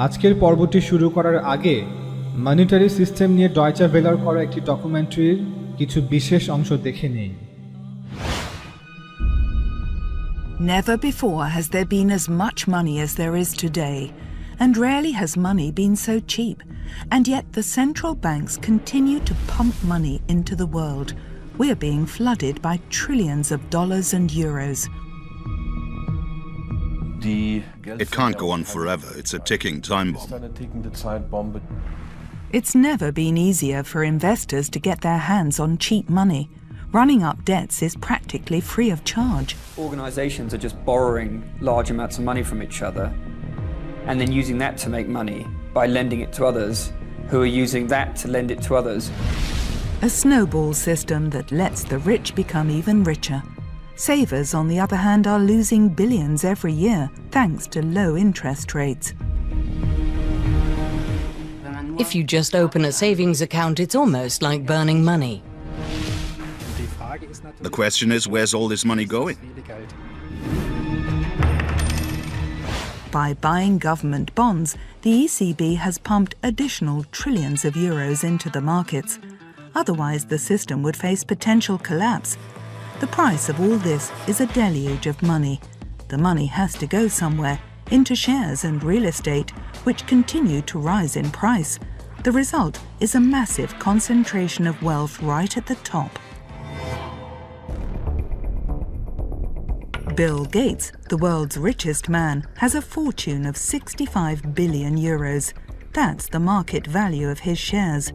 আজকের পর্বটি শুরু করার আগে মনিটারি সিস্টেম নিয়ে ডয়চে ভেলার করা একটি ডকুমেন্টারির কিছু বিশেষ অংশ দেখে নেই। Never before has there been as much money as there is today, and rarely has money been so cheap. And yet the central banks continue to pump money into the world. We're being flooded by trillions of dollars and euros. It can't go on forever. It's a ticking time bomb. It's never been easier for investors to get their hands on cheap money. Running up debts is practically free of charge. Organisations are just borrowing large amounts of money from each other and then using that to make money by lending it to others who are using that to lend it to others. A snowball system that lets the rich become even richer. Savers, on the other hand, are losing billions every year thanks to low interest rates. If you just open a savings account, it's almost like burning money. The question is, where's all this money going? By buying government bonds, the ECB has pumped additional trillions of euros into the markets. Otherwise, the system would face potential collapse. The price of all this is a deluge of money. The money has to go somewhere, into shares and real estate, which continue to rise in price. The result is a massive concentration of wealth right at the top. Bill Gates, the world's richest man, has a fortune of 65 billion euros. That's the market value of his shares.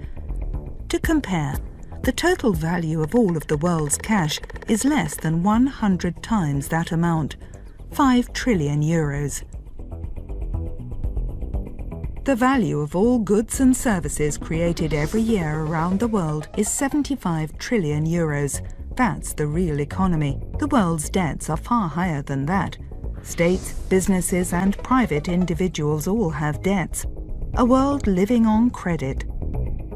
To compare, the total value of all of the world's cash is less than 100 times that amount, 5 trillion euros. The value of all goods and services created every year around the world is 75 trillion euros. That's the real economy. The world's debts are far higher than that. States, businesses and private individuals all have debts. A world living on credit.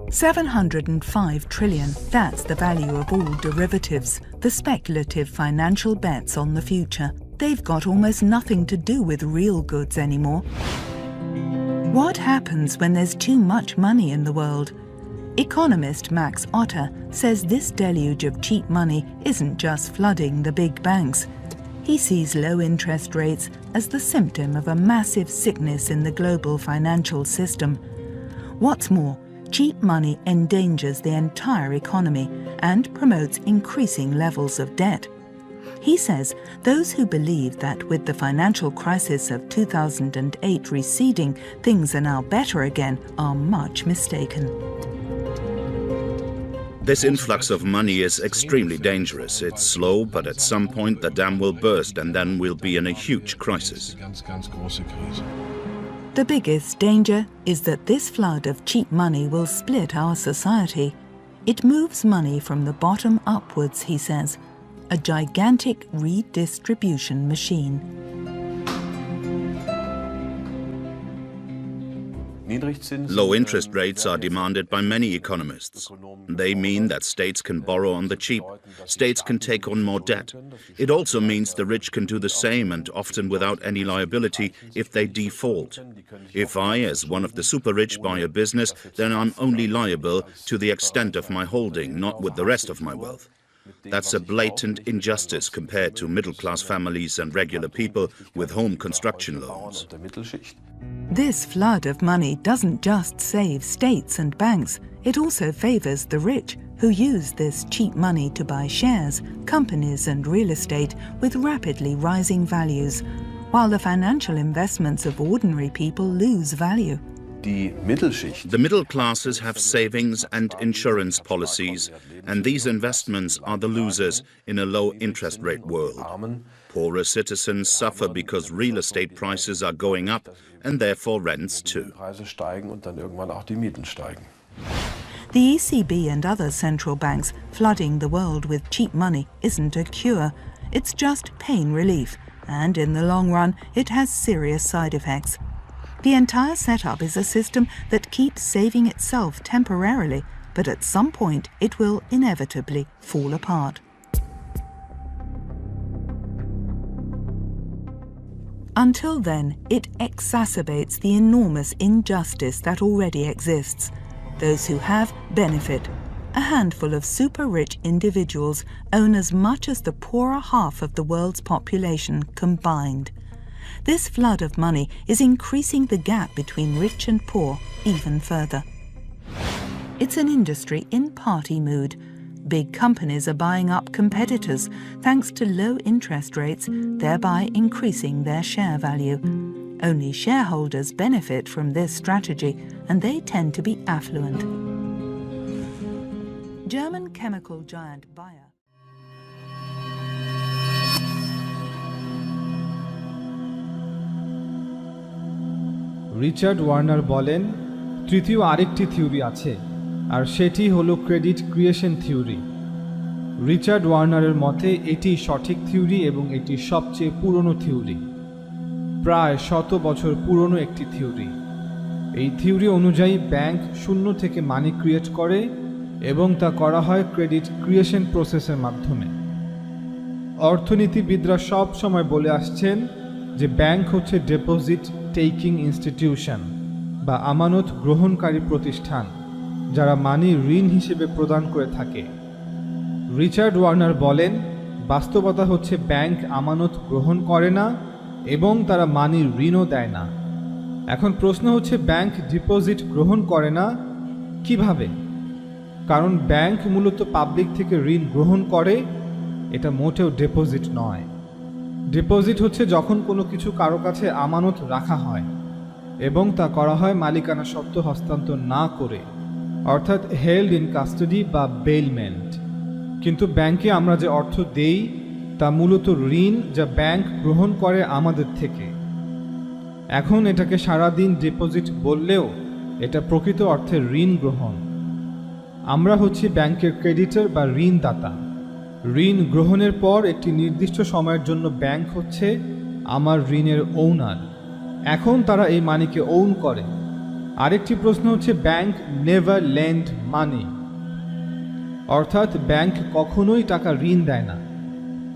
705 trillion, that's the value of all derivatives, the speculative financial bets on the future. They've got almost nothing to do with real goods anymore. What happens when there's too much money in the world? Economist Max Otter says this deluge of cheap money isn't just flooding the big banks. He sees low interest rates as the symptom of a massive sickness in the global financial system. What's more, cheap money endangers the entire economy and promotes increasing levels of debt. He says those who believe that with the financial crisis of 2008 receding, things are now better again are much mistaken. This influx of money is extremely dangerous. It's slow, but at some point the dam will burst and then we'll be in a huge crisis. The biggest danger is that this flood of cheap money will split our society. It moves money from the bottom upwards, he says, a gigantic redistribution machine. Low interest rates are demanded by many economists. They mean that states can borrow on the cheap. States can take on more debt. It also means the rich can do the same and often without any liability if they default. If I, as one of the super rich, buy a business, then I'm only liable to the extent of my holding, not with the rest of my wealth. That's a blatant injustice compared to middle-class families and regular people with home construction loans. This flood of money doesn't just save states and banks, it also favours the rich, who use this cheap money to buy shares, companies and real estate with rapidly rising values, while the financial investments of ordinary people lose value. The middle classes have savings and insurance policies, and these investments are the losers in a low interest rate world. Poorer citizens suffer because real estate prices are going up and therefore rents too. The ECB and other central banks flooding the world with cheap money isn't a cure. It's just pain relief, and in the long run it has serious side effects. The entire setup is a system that keeps saving itself temporarily, but at some point it will inevitably fall apart. Until then, it exacerbates the enormous injustice that already exists. Those who have benefit. A handful of super-rich individuals own as much as the poorer half of the world's population combined. This flood of money is increasing the gap between rich and poor even further. It's an industry in party mood. Big companies are buying up competitors thanks to low interest rates, thereby increasing their share value. Only shareholders benefit from this strategy, and they tend to be affluent. German chemical giant Bayer. Richard Warner বলেন, তৃতীয় আরেকটি theory আছে, আর সেটি হলো credit creation theory. Richard ওয়ার্নারের মতে এটি সঠিক theory এবং এটি সবচেয়ে পুরনো থিওরি, প্রায় 100 বছর পুরনো একটি থিওরি। এই থিওরি অনুযায়ী ব্যাংক শূন্য থেকে মানি ক্রিয়েট করে এবং তা করা হয় ক্রেডিট ক্রিয়েশন প্রসেসের মাধ্যমে। অর্থনীতিবিদরা সব সময় বলে আসছেন যে ব্যাংক হচ্ছে ডিপোজিট টেকিং ইনস্টিটিউশন বা আমানত গ্রহণকারী প্রতিষ্ঠান, যারা মানি ঋণ হিসেবে প্রদান করে থাকে। রিচার্ড ওয়ার্নার বলেন, বাস্তবতা হচ্ছে ব্যাংক আমানত গ্রহণ করে না এবং তারা মানি ঋণও দেয় না। এখন প্রশ্ন হচ্ছে, ব্যাংক ডিপোজিট গ্রহণ করে না কিভাবে? কারণ ব্যাংক মূলত পাবলিক থেকে ঋণ গ্রহণ করে, এটা মোটেও ডিপোজিট নয়। ডিপোজিট হচ্ছে যখন কোনো কিছু কারো কাছে আমানত রাখা হয় এবং তা করা হয় মালিকানা সত্ত্ব হস্তান্তর না করে, অর্থাৎ হেল্ড ইন কাস্টাডি বা বেইলমেন্ট। কিন্তু ব্যাংকে আমরা যে অর্থ দেই তা মূলত ঋণ, যা ব্যাংক গ্রহণ করে আমাদের থেকে। এখন এটাকে সারাদিন ডিপোজিট বললেও এটা প্রকৃত অর্থে ঋণ গ্রহণ। আমরা হচ্ছি ব্যাংকের ক্রেডিটর বা ঋণদাতা। ঋণ গ্রহণের পর একটি নির্দিষ্ট সময়ের জন্য ব্যাংক হচ্ছে আমার ঋণের ওনার। এখন তারা এই মানিকে ওন করে। আরেকটি প্রশ্ন হচ্ছে, ব্যাংক নেভার লেন্ড মানি, অর্থাৎ ব্যাংক কখনোই টাকা ঋণ দেয় না।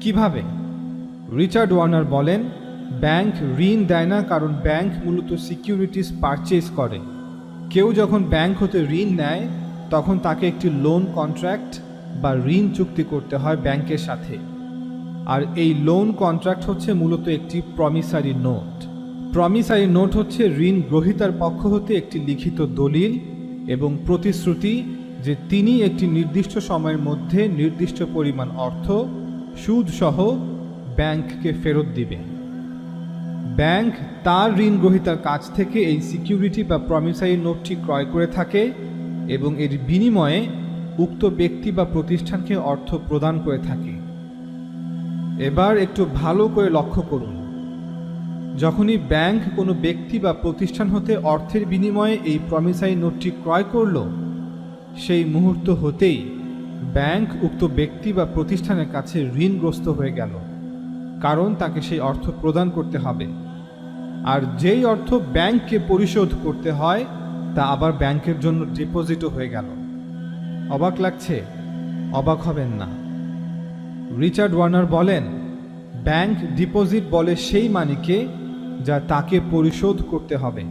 কিভাবে? রিচার্ড ওয়ার্নার বলেন, ব্যাংক ঋণ দেয় না কারণ ব্যাংক মূলত সিকিউরিটিজ পারচেজ করে। কেউ যখন ব্যাংক হতে ঋণ নেয় তখন তাকে একটি লোন কন্ট্রাক্ট বা ঋণ চুক্তি করতে হয় ব্যাংকের সাথে, আর এই লোন কন্ট্রাক্ট হচ্ছে মূলত একটি প্রমিসারি নোট। প্রমিসারি নোট হচ্ছে ঋণ গ্রহীতার পক্ষ হতে একটি লিখিত দলিল এবং প্রতিশ্রুতি যে তিনি একটি নির্দিষ্ট সময়ের মধ্যে নির্দিষ্ট পরিমাণ অর্থ সুদসহ ব্যাংককে ফেরত দিবে। ব্যাংক তার ঋণ গ্রহীতার কাছ থেকে এই সিকিউরিটি বা প্রমিসারি নোটটি ক্রয় করে থাকে এবং এর বিনিময়ে উক্ত ব্যক্তি বা প্রতিষ্ঠানকে অর্থ প্রদান করে থাকে। এবার একটু ভালো করে লক্ষ্য করুন, যখনই ব্যাংক কোনো ব্যক্তি বা প্রতিষ্ঠান হতে অর্থের বিনিময়ে এই প্রমিসারি নোটটি ক্রয় করল, সেই মুহূর্ত হতেই ব্যাংক উক্ত ব্যক্তি বা প্রতিষ্ঠানের কাছে ঋণগ্রস্ত হয়ে গেল, কারণ তাকে সেই অর্থ প্রদান করতে হবে। আর যেই অর্থ ব্যাংককে পরিশোধ করতে হয় তা আবার ব্যাংকের জন্য ডিপোজিটও হয়ে গেল। অবাক লাগছে? অবাক হবেন না। রিচার্ড ওয়ার্নার বলেন, ব্যাংক ডিপোজিট বলে সেই মানিকে যা তাকে পরিশোধ করতে হবে।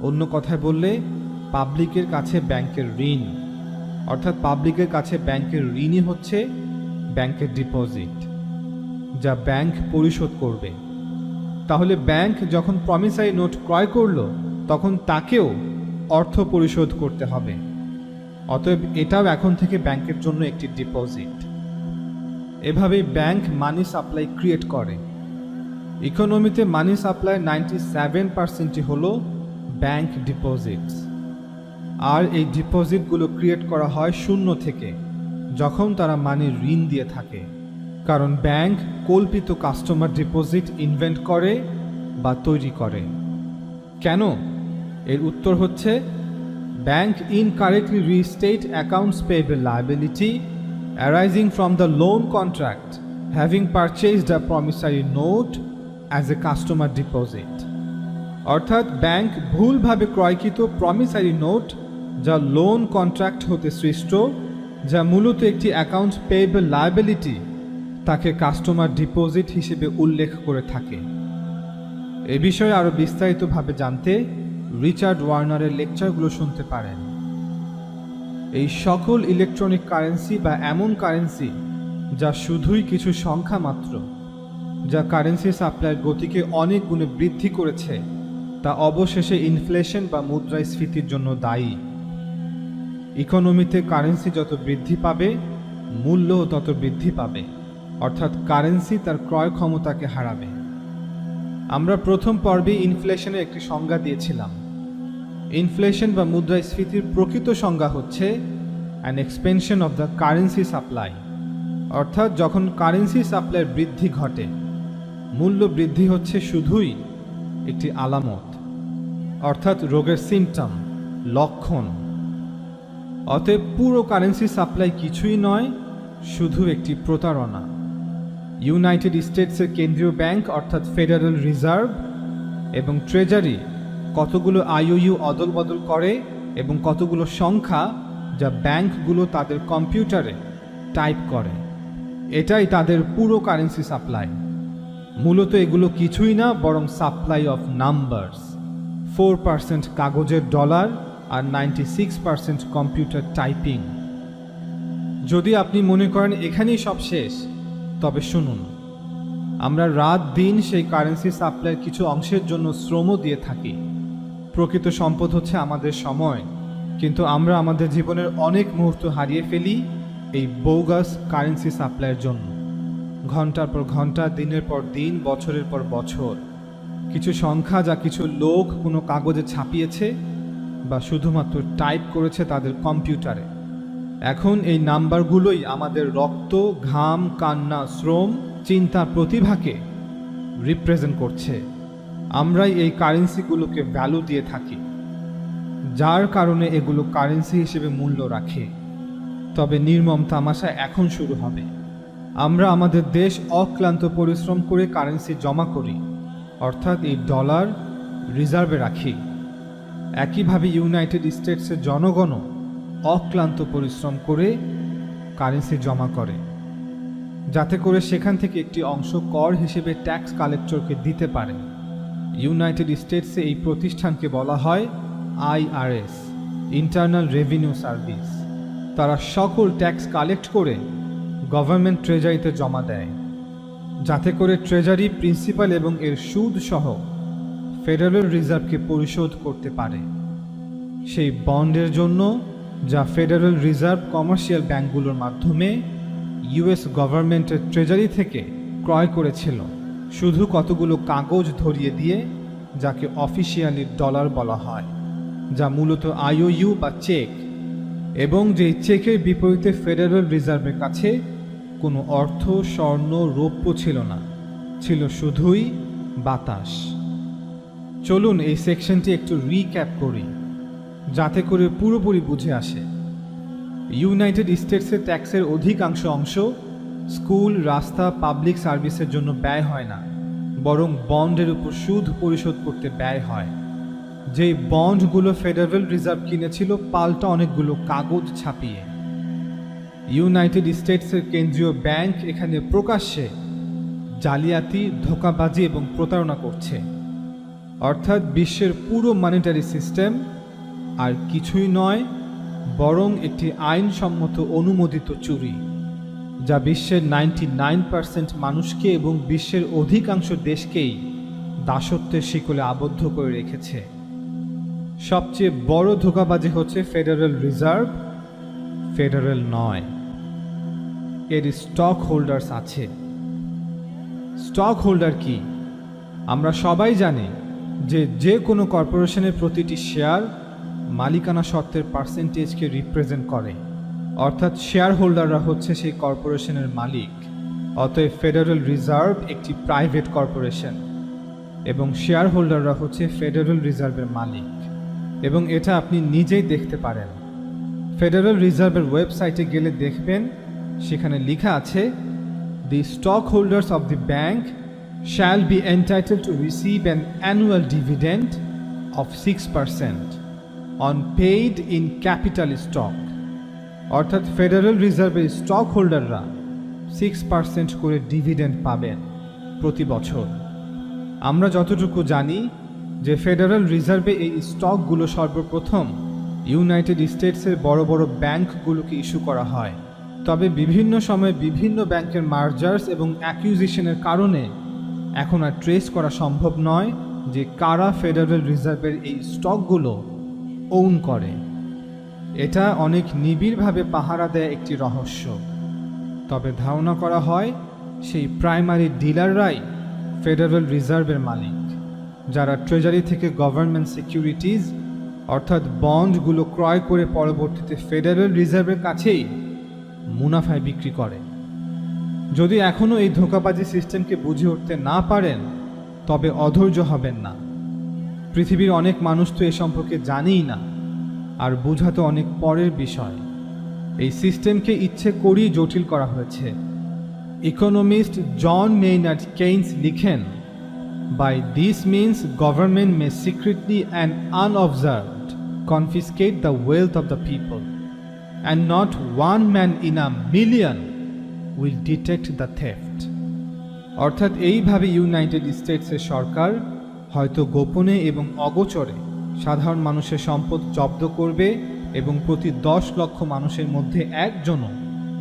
অন্য কথায় বললে, পাবলিকের কাছে ব্যাংকের ঋণ, অর্থাৎ পাবলিকের কাছে ব্যাংকের ঋণই হচ্ছে ব্যাংকের ডিপোজিট, যা ব্যাংক পরিশোধ করবে। তাহলে ব্যাংক যখন প্রমিসারি নোট ক্রয় করল তখন তাকেও অর্থ পরিশোধ করতে হবে। অতএব এটাও এখন থেকে ব্যাংকের জন্য একটি ডিপোজিট। এভাবে ব্যাংক মানি সাপ্লাই ক্রিয়েট করে। ইকোনমিতে মানি সাপ্লাই 97%ই হলো ব্যাংক ডিপোজিটস। আর এই ডিপোজিটগুলো ক্রিয়েট করা হয় শূন্য থেকে, যখন তারা মানি ঋণ দিয়ে থাকে। কারণ ব্যাংক কল্পিত কাস্টমার ডিপোজিট ইনভেন্ট করে বা তৈরি করে। কেন? এর উত্তর হচ্ছে, bank incorrectly restate accounts payable liability arising from the loan contract having purchased a promissory note as a customer deposit। অর্থাৎ ব্যাংক ভুলভাবে ক্রয়কৃত প্রমিসারি নোট, যা লোন কন্ট্রাক্ট হতে সৃষ্ট, যা মূলত একটি অ্যাকাউন্টস পেয়েবল লায়াবিলিটি, তাকে কাস্টমার ডিপোজিট হিসেবে উল্লেখ করে থাকে। এ বিষয়ে আরও বিস্তারিতভাবে জানতে রিচার্ড ওয়ার্নারের লেকচারগুলো শুনতে পারেন। এই সকল ইলেকট্রনিক কারেন্সি বা এমন কারেন্সি যা শুধুই কিছু সংখ্যা মাত্র, যা কারেন্সি সাপ্লাইয়ের গতিকে অনেক গুণে বৃদ্ধি করেছে, তা অবশেষে ইনফ্লেশন বা মুদ্রাস্ফীতির জন্য দায়ী। ইকোনমিতে কারেন্সি যত বৃদ্ধি পাবে, মূল্যও তত বৃদ্ধি পাবে, অর্থাৎ কারেন্সি তার ক্রয় ক্ষমতাকে হারাবে। আমরা প্রথম পর্বে ইনফ্লেশনের একটি সংজ্ঞা দিয়েছিলাম। ইনফ্লেশন বা মুদ্রাস্ফীতির প্রকৃত সংজ্ঞা হচ্ছে an expansion of the currency supply, অর্থাৎ যখন কারেন্সি সাপ্লাইয়ের বৃদ্ধি ঘটে, মূল্য বৃদ্ধি হচ্ছে শুধুই একটি আলামত, অর্থাৎ রোগের সিমটম, লক্ষণ। অতএব পুরো কারেন্সি সাপ্লাই কিছুই নয়, শুধু একটি প্রতারণা। ইউনাইটেড স্টেটসের কেন্দ্রীয় ব্যাংক অর্থাৎ ফেডারেল রিজার্ভ এবং ট্রেজারি কতগুলো আইওইউ অদল বদল করে এবং কতগুলো সংখ্যা যা ব্যাংকগুলো তাদের কম্পিউটারে টাইপ করে, এটাই তাদের পুরো কারেন্সি সাপ্লাই। মূলত এগুলো কিছুই না, বরং সাপ্লাই অফ নাম্বারস। 4% কাগজের ডলার আর 96% কম্পিউটার টাইপিং। যদি আপনি মনে করেন এখানেই সব শেষ, তবে শুনুন, আমরা রাত দিন সেই কারেন্সি সাপ্লাইয়ের কিছু অংশের জন্য শ্রমও দিয়ে থাকি। প্রকৃত সম্পদ হচ্ছে আমাদের সময়, কিন্তু আমরা আমাদের জীবনের অনেক মুহূর্ত হারিয়ে ফেলি এই বোগাস কারেন্সি সাপ্লাইয়ের জন্য। ঘন্টার পর ঘন্টা, দিনের পর দিন, বছরের পর বছর। কিছু সংখ্যা যা কিছু লোক কোনো কাগজে ছাপিয়েছে বা শুধুমাত্র টাইপ করেছে তাদের কম্পিউটারে। এখন এই নাম্বারগুলোই আমাদের রক্ত, ঘাম, কান্না, শ্রম, চিন্তা, প্রতিভাকে রিপ্রেজেন্ট করছে। আমরাই এই কারেন্সিগুলোকে ভ্যালু দিয়ে থাকি, যার কারণে এগুলো কারেন্সি হিসেবে মূল্য রাখে। তবে নির্মম তামাশা এখন শুরু হবে। আমরা আমাদের দেশ অক্লান্ত পরিশ্রম করে কারেন্সি জমা করি, অর্থাৎ এই ডলার রিজার্ভে রাখি। একইভাবে ইউনাইটেড স্টেটসের জনগণও অক্লান্ত পরিশ্রম করে কারেন্সি জমা করে, যাতে করে সেখান থেকে একটি অংশ কর হিসেবে ট্যাক্স কালেক্টরকে দিতে পারে। ইউনাইটেড স্টেটসে এই প্রতিষ্ঠানকে বলা হয় IRS, ইন্টারনাল রেভিনিউ সার্ভিস। তারা সকল ট্যাক্স কালেক্ট করে গভর্নমেন্ট ট্রেজারিতে জমা দেয়, যাতে করে ট্রেজারি প্রিন্সিপাল এবং এর সুদ সহ ফেডারেল রিজার্ভকে পরিশোধ করতে পারে সেই বন্ডের জন্য, যা ফেডারেল রিজার্ভ কমার্শিয়াল ব্যাংকগুলোর মাধ্যমে ইউএস গভর্নমেন্টের ট্রেজারি থেকে ক্রয় করেছিল, শুধু কতগুলো কাগজ ধরিয়ে দিয়ে, যাকে অফিসিয়ালি ডলার বলা হয়, যা মূলত আইওইউ বা চেক, এবং যেই চেকের বিপরীতে ফেডারেল রিজার্ভের কাছে কোনো অর্থ, স্বর্ণ, রৌপ্য ছিল না, ছিল শুধুই বাতাস। চলুন এই সেকশনটি একটু রিক্যাপ করি, যাতে করে পুরোপুরি বুঝে আসে। ইউনাইটেড স্টেটসে ট্যাক্সের অধিকাংশ অংশ স্কুল, রাস্তা, পাবলিক সার্ভিসের জন্য ব্যয় হয় না, বরং বন্ডের উপর সুদ পরিশোধ করতে ব্যয় হয়। যেই বন্ডগুলো ফেডারেল রিজার্ভ কিনেছিল পাল্টা অনেকগুলো কাগজ ছাপিয়ে। ইউনাইটেড স্টেটসের কেন্দ্রীয় ব্যাংক এখানে প্রকাশ্যে জালিয়াতি, ধোঁকাবাজি এবং প্রতারণা করছে, অর্থাৎ বিশ্বের পুরো মনিটারি সিস্টেম আর কিছুই নয়, বরং একটি আইনসম্মত অনুমোদিত চুরি, যা বিশ্বের 99% মানুষকে এবং বিশ্বের অধিকাংশ দেশকেই দাসত্বের শিকলে আবদ্ধ করে রেখেছে। সবচেয়ে বড় ধোঁকাবাজি হচ্ছে ফেডারেল রিজার্ভ ফেডারেল নয়, এর স্টক হোল্ডার্স আছে। স্টক হোল্ডার কি? আমরা সবাই জানি যে কোনো কর্পোরেশনের প্রতিটি শেয়ার মালিকানা সত্ত্বের পার্সেন্টেজকে রিপ্রেজেন্ট করে, অর্থাৎ শেয়ার হোল্ডাররা হচ্ছে সেই কর্পোরেশনের মালিক। অতএব ফেডারেল রিজার্ভ একটি প্রাইভেট কর্পোরেশন এবং শেয়ার হোল্ডাররা হচ্ছে ফেডারেল রিজার্ভের মালিক, এবং এটা আপনি নিজেই দেখতে পারেন। ফেডারেল রিজার্ভের ওয়েবসাইটে গেলে দেখবেন সেখানে লেখা আছে, the stock holders of the bank shall be entitled to receive an annual dividend of 6% on paid in capital stock, অর্থাৎ ফেডারেল রিজার্ভের স্টক হোল্ডাররা 6% করে ডিভিডেন্ড পাবেন প্রতি বছর। আমরা যতটুকু জানি যে ফেডারেল রিজার্ভে এই স্টকগুলো সর্বপ্রথম ইউনাইটেড স্টেটসের বড় বড় ব্যাংকগুলোকে ইস্যু করা হয়। তবে বিভিন্ন সময়ে বিভিন্ন ব্যাংকের মার্জার্স এবং অ্যাকুইজিশনের কারণে এখন আর ট্রেস করা সম্ভব নয় যে কারা ফেডারেল রিজার্ভের এই স্টকগুলো ওন করে। এটা অনেক নিবিড়ভাবে পাহারা দেয় একটি রহস্য। তবে ধারণা করা হয় সেই প্রাইমারি ডিলাররাই ফেডারেল রিজার্ভের মালিক, যারা ট্রেজারি থেকে গভর্নমেন্ট সিকিউরিটিজ অর্থাৎ বন্ডগুলো ক্রয় করে পরবর্তীতে ফেডারেল রিজার্ভের কাছেই মুনাফায় বিক্রি করে। যদি এখনও এই ধোঁকাবাজি সিস্টেমকে বুঝে উঠতে না পারেন তবে অধৈর্য হবেন না। পৃথিবীর অনেক মানুষ তো এ সম্পর্কে জানেই না, আর বোঝা তো অনেক পরের বিষয়। এই সিস্টেমকে ইচ্ছে করেই জটিল করা হয়েছে। ইকোনমিস্ট জন মেইনার্ড কেইনস লিখেন, By this means government may secretly and unobserved confiscate the wealth of the people, and not one man in a million will detect the theft. অর্থাৎ এইভাবে ইউনাইটেড স্টেটসের সরকার হয়তো গোপনে এবং অগোচরে সাধারণ মানুষের সম্পদ জব্দ করবে এবং প্রতি 10 লক্ষ মানুষের মধ্যে একজনও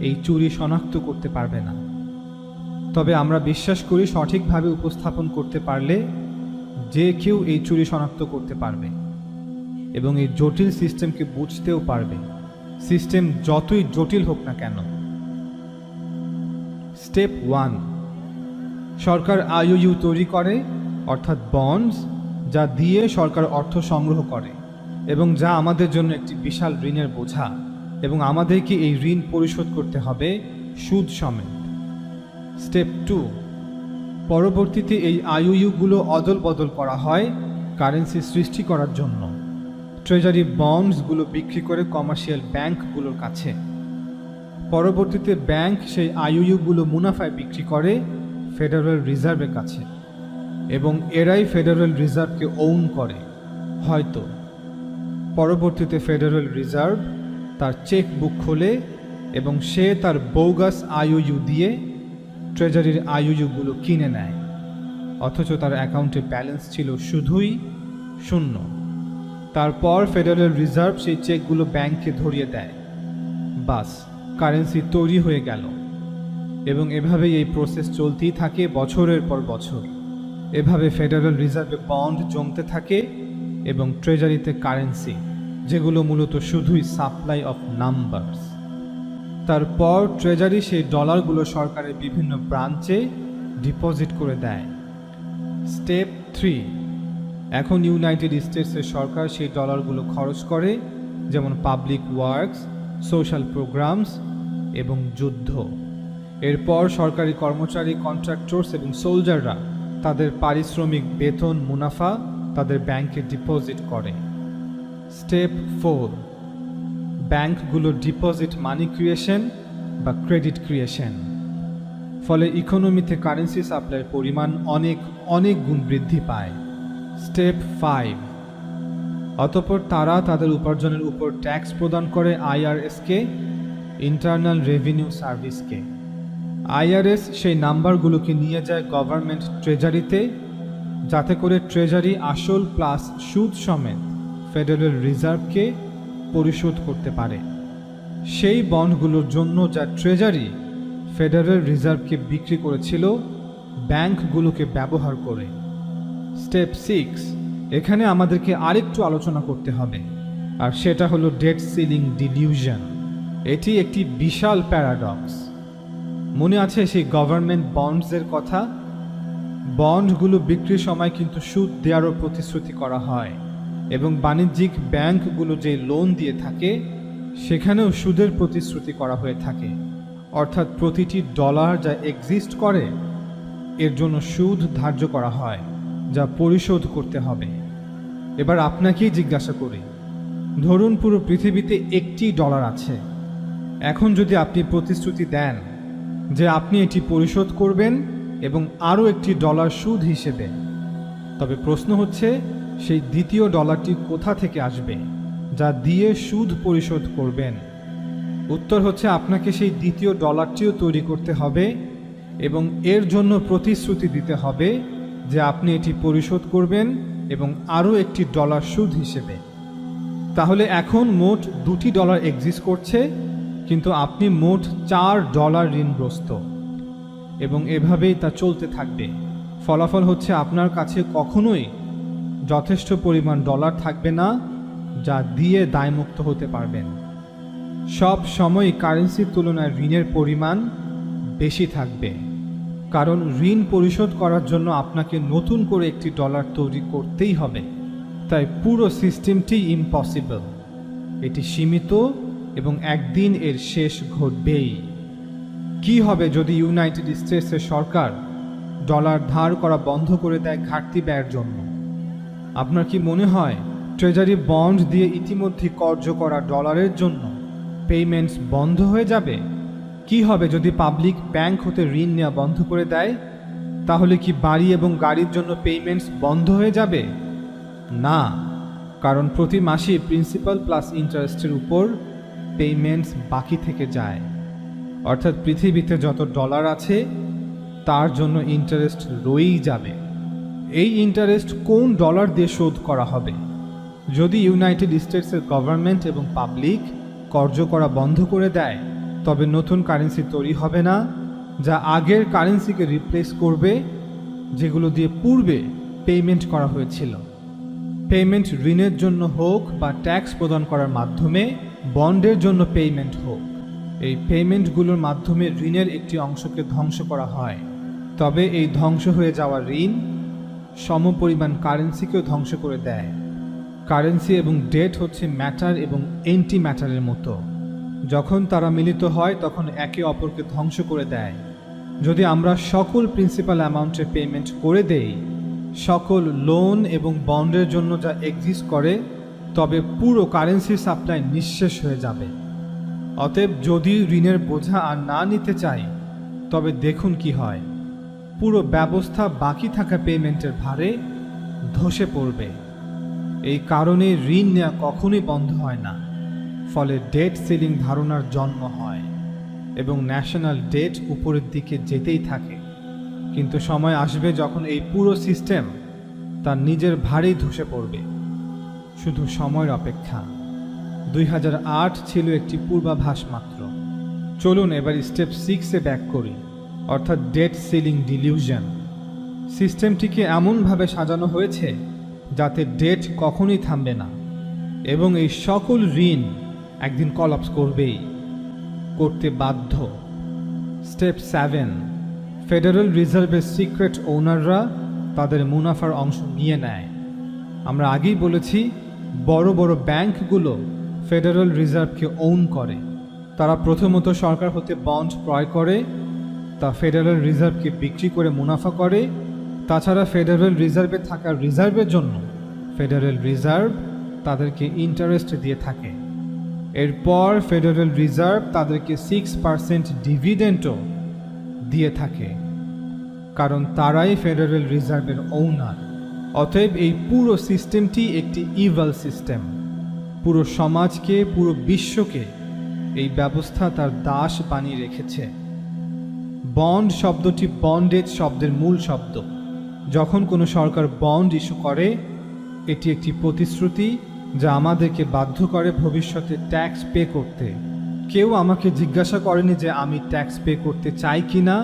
এই চুরি শনাক্ত করতে পারবে না। তবে আমরা বিশ্বাস করি সঠিকভাবে উপস্থাপন করতে পারলে যে কেউ এই চুরি শনাক্ত করতে পারবে এবং এই জটিল সিস্টেমকে বুঝতেও পারবে, সিস্টেম যতই জটিল হোক না কেন। স্টেপ 1, সরকার আইওইউ তৈরি করে অর্থাৎ বন্ডস, যা দিয়ে সরকার অর্থ সংগ্রহ করে এবং যা আমাদের জন্য একটি বিশাল ঋণের বোঝা, এবং আমাদেরকে এই ঋণ পরিশোধ করতে হবে সুদ সমেত। স্টেপ 2, পরবর্তীতে এই আইওইউগুলো অদল বদল করা হয় কারেন্সি সৃষ্টি করার জন্য। ট্রেজারি বন্ডসগুলো বিক্রি করে কমার্শিয়াল ব্যাংকগুলোর কাছে। পরবর্তীতে ব্যাংক সেই আইওইউগুলো মুনাফায় বিক্রি করে ফেডারেল রিজার্ভের কাছে, এবং এরাই ফেডারেল রিজার্ভকে ওন করে। হয়তো পরবর্তীতে ফেডারেল রিজার্ভ তার চেক বুক খোলে এবং সে তার বোগাস আইওইউ দিয়ে ট্রেজারির আইওইউগুলো কিনে নেয়, অথচ তার অ্যাকাউন্টে ব্যালেন্স ছিল শুধুই 0। তারপর ফেডারেল রিজার্ভ সেই চেকগুলো ব্যাংকে ধরিয়ে দেয়। বাস, কারেন্সি তৈরি হয়ে গেল। এবং এভাবেই এই প্রসেস চলতেই থাকে বছরের পর বছর। এভাবে ফেডারেল রিজার্ভে বন্ড জমতে থাকে এবং ট্রেজারিতে কারেন্সি, যেগুলো মূলত শুধুই সাপ্লাই অফ নাম্বারস। তারপর ট্রেজারি সেই ডলারগুলো সরকারের বিভিন্ন ব্রাঞ্চে ডিপোজিট করে দেয়। স্টেপ 3, এখন ইউনাইটেড স্টেটসের সরকার সেই ডলারগুলো খরচ করে, যেমন পাবলিক ওয়ার্কস, সোশ্যাল প্রোগ্রামস এবং যুদ্ধ। এরপর সরকারি কর্মচারী, কন্ট্রাক্টরস এবং সোলজাররা তাদের পারিশ্রমিক, বেতন, মুনাফা তাদের ব্যাংকে ডিপোজিট করে। স্টেপ 4, ব্যাংকগুলো ডিপোজিট মানি ক্রিয়েশন বা ক্রেডিট ক্রিয়েশন। ফলে ইকোনমিতে কারেন্সি সাপ্লাইয়ের পরিমাণ অনেক অনেক গুণ বৃদ্ধি পায়। স্টেপ 5, অতঃপর তারা তাদের উপার্জনের উপর ট্যাক্স প্রদান করে আইআরএসকে, ইন্টারনাল রেভিনিউ সার্ভিসকে। আইআরএস সেই নাম্বারগুলোকে নিয়ে যায় গভর্নমেন্ট ট্রেজারিতে, যাতে করে ট্রেজারি আসল প্লাস সুদ সমেত ফেডারেল রিজার্ভকে পরিশোধ করতে পারে সেই বন্ডগুলোর জন্য যা ট্রেজারি ফেডারেল রিজার্ভকে বিক্রি করেছিল ব্যাংকগুলোকে ব্যবহার করে। স্টেপ 6, এখানে আমাদেরকে আরেকটু আলোচনা করতে হবে, আর সেটা হলো ডেট সিলিং ডিলিউশন। এটি একটি বিশাল প্যারাডক্স। মনে আছে সেই গভর্নমেন্ট বন্ডসের কথা? বন্ডগুলো বিক্রির সময় কিন্তু সুদ দেওয়ারও প্রতিশ্রুতি করা হয়, এবং বাণিজ্যিক ব্যাংকগুলো যে লোন দিয়ে থাকে সেখানেও সুদের প্রতিশ্রুতি করা হয়ে থাকে। অর্থাৎ প্রতিটি ডলার যা এক্সিস্ট করে এর জন্য সুদ ধার্য করা হয়, যা পরিশোধ করতে হবে। এবার আপনাকেই জিজ্ঞাসা করি, ধরুন পুরো পৃথিবীতে একটি ডলার আছে। এখন যদি আপনি প্রতিশ্রুতি দেন যে আপনি এটি পরিশোধ করবেন এবং আরও একটি ডলার সুদ হিসেবে, তবে প্রশ্ন হচ্ছে সেই দ্বিতীয় ডলারটি কোথা থেকে আসবে যা দিয়ে সুদ পরিশোধ করবেন? উত্তর হচ্ছে আপনাকে সেই দ্বিতীয় ডলারটিও তৈরি করতে হবে এবং এর জন্য প্রতিশ্রুতি দিতে হবে যে আপনি এটি পরিশোধ করবেন এবং আরও $1 সুদ হিসেবে। তাহলে এখন মোট $2 এক্সিস্ট করছে, কিন্তু আপনি মোট $4 ঋণগ্রস্ত, এবং এভাবেই তা চলতে থাকবে। ফলাফল হচ্ছে আপনার কাছে কখনোই যথেষ্ট পরিমাণ ডলার থাকবে না যা দিয়ে দায়মুক্ত হতে পারবেন। সব সময় কারেন্সির তুলনায় ঋণের পরিমাণ বেশি থাকবে, কারণ ঋণ পরিশোধ করার জন্য আপনাকে নতুন করে একটি ডলার তৈরি করতেই হবে। তাই পুরো সিস্টেমটি ইম্পসিবল, এটি সীমিত এবং একদিন এর শেষ ঘটবেই। কি হবে যদি ইউনাইটেড স্টেটসের সরকার ডলার ধার করা বন্ধ করে দেয় ঘাটতি ব্যয়ের জন্য? আপনার কি মনে হয় ট্রেজারি বন্ড দিয়ে ইতিমধ্যে কর্য করা ডলারের জন্য পেমেন্টস বন্ধ হয়ে যাবে? কি হবে যদি পাবলিক ব্যাংক হতে ঋণ নেওয়া বন্ধ করে দেয়? তাহলে কি বাড়ি এবং গাড়ির জন্য পেমেন্টস বন্ধ হয়ে যাবে? না, কারণ প্রতি মাসে প্রিন্সিপাল প্লাস ইন্টারেস্টের উপর পেমেন্টস বাকি থেকে যায়। অর্থাৎ পৃথিবীতে যত ডলার আছে তার জন্য ইন্টারেস্ট রয়েই যাবে। এই ইন্টারেস্ট কোন ডলার দিয়ে শোধ করা হবে? যদি ইউনাইটেড স্টেটসের গভর্নমেন্ট এবং পাবলিক কর্য করা বন্ধ করে দেয়, তবে নতুন কারেন্সি তৈরি হবে না যা আগের কারেন্সিকে রিপ্লেস করবে, যেগুলো দিয়ে পূর্বে পেমেন্ট করা হয়েছিল। পেমেন্ট ঋণের জন্য হোক বা ট্যাক্স প্রদান করার মাধ্যমে, বন্ডের জন্য পেমেন্ট হোক, এই পেমেন্টগুলোর মাধ্যমে ঋণের একটি অংশকে ধ্বংস করা হয়। তবে এই ধ্বংস হয়ে যাওয়া ঋণ সমপরিমাণ কারেন্সিকেও ধ্বংস করে দেয়। কারেন্সি এবং ডেট হচ্ছে ম্যাটার এবং এন্টি ম্যাটারের মতো। যখন তারা মিলিত হয় তখন একে অপরকে ধ্বংস করে দেয়। যদি আমরা সকল প্রিন্সিপাল অ্যামাউন্টের পেমেন্ট করে দেই, সকল লোন এবং বন্ডের জন্য যা এক্সিস্ট করে, তবে পুরো কারেন্সির সাপ্লাই নিঃশেষ হয়ে যাবে। অতএব যদি ঋণের বোঝা আর না নিতে চাই, তবে দেখুন কি হয়। পুরো ব্যবস্থা বাকি থাকা পেমেন্টের ভারে ধসে পড়বে। এই কারণে ঋণ নেওয়া কখনোই বন্ধ হয় না। ফলে ডেট সিলিং ধারণার জন্ম হয় এবং ন্যাশনাল ডেট উপরের দিকে যেতেই থাকে। কিন্তু সময় আসবে যখন এই পুরো সিস্টেম তার নিজের ভারেই ধসে পড়বে। শুধু সময়ের অপেক্ষা। 2008 ছিল একটি পূর্বাভাস মাত্র। চলুন এবার স্টেপ 6-এ ব্যাক করি, অর্থাৎ ডেট সিলিং ডিলিউশন। সিস্টেমটিকে এমনভাবে সাজানো হয়েছে যাতে ডেট কখনোই থামবে না, এবং এই সকল ঋণ একদিন কলাপস করতে বাধ্য। স্টেপ 7, ফেডারেল রিজার্ভের সিক্রেট ওনাররা তাদের মুনাফার অংশ নিয়ে নেয়। আমরা আগেই বলেছি, বড় বড় ব্যাংকগুলো ফেডারেল রিজার্ভকে ওন করে। তারা প্রথমত সরকার হতে বন্ড ক্রয় করে, তা ফেডারেল রিজার্ভকে বিক্রি করে মুনাফা করে। তাছাড়া ফেডারেল রিজার্ভে থাকা রিজার্ভের জন্য ফেডারেল রিজার্ভ তাদেরকে ইন্টারেস্ট দিয়ে থাকে। এরপর ফেডারেল রিজার্ভ তাদেরকে 6% ডিভিডেন্টও দিয়ে থাকে, কারণ তারাই ফেডারেল রিজার্ভের ওনার। অতএব এই পুরো সিস্টেমটি একটি ইভাল সিস্টেম। পুরো সমাজকে, পুরো বিশ্বকে এই ব্যবস্থা তার দাস বানিয়ে রেখেছে। বন্ড শব্দটি বন্ডেজ শব্দের মূল শব্দ। যখন কোনো সরকার বন্ড ইস্যু করে, এটি একটি প্রতিশ্রুতি যা আমাদেরকে বাধ্য করে ভবিষ্যতে ট্যাক্স পে করতে। কেউ আমাকে জিজ্ঞাসা করেনি যে আমি ট্যাক্স পে করতে চাই কি না,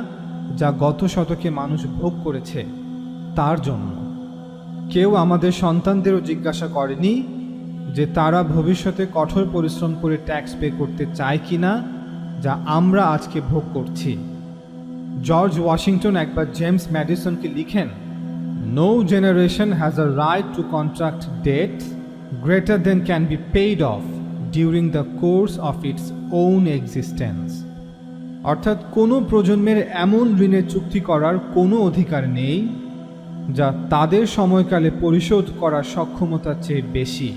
যা গত শতকে মানুষ ভোগ করেছে তার জন্য। কেউ আমাদের সন্তানদেরও জিজ্ঞাসা করেনি যে তারা ভবিষ্যতে কঠোর পরিশ্রম করে ট্যাক্স পে করতে চায় কি না, যা আমরা আজকে ভোগ করছি। জর্জ ওয়াশিংটন একবার জেমস ম্যাডিসনকে লিখেন, "No generation has a right to contract debt greater than can be paid off during the course of its own existence." অর্থাৎ কোনো প্রজন্মের এমন ঋণের চুক্তি করার কোনো অধিকার নেই যা তাদের সময়কালে পরিশোধ করার সক্ষমতার চেয়ে বেশি।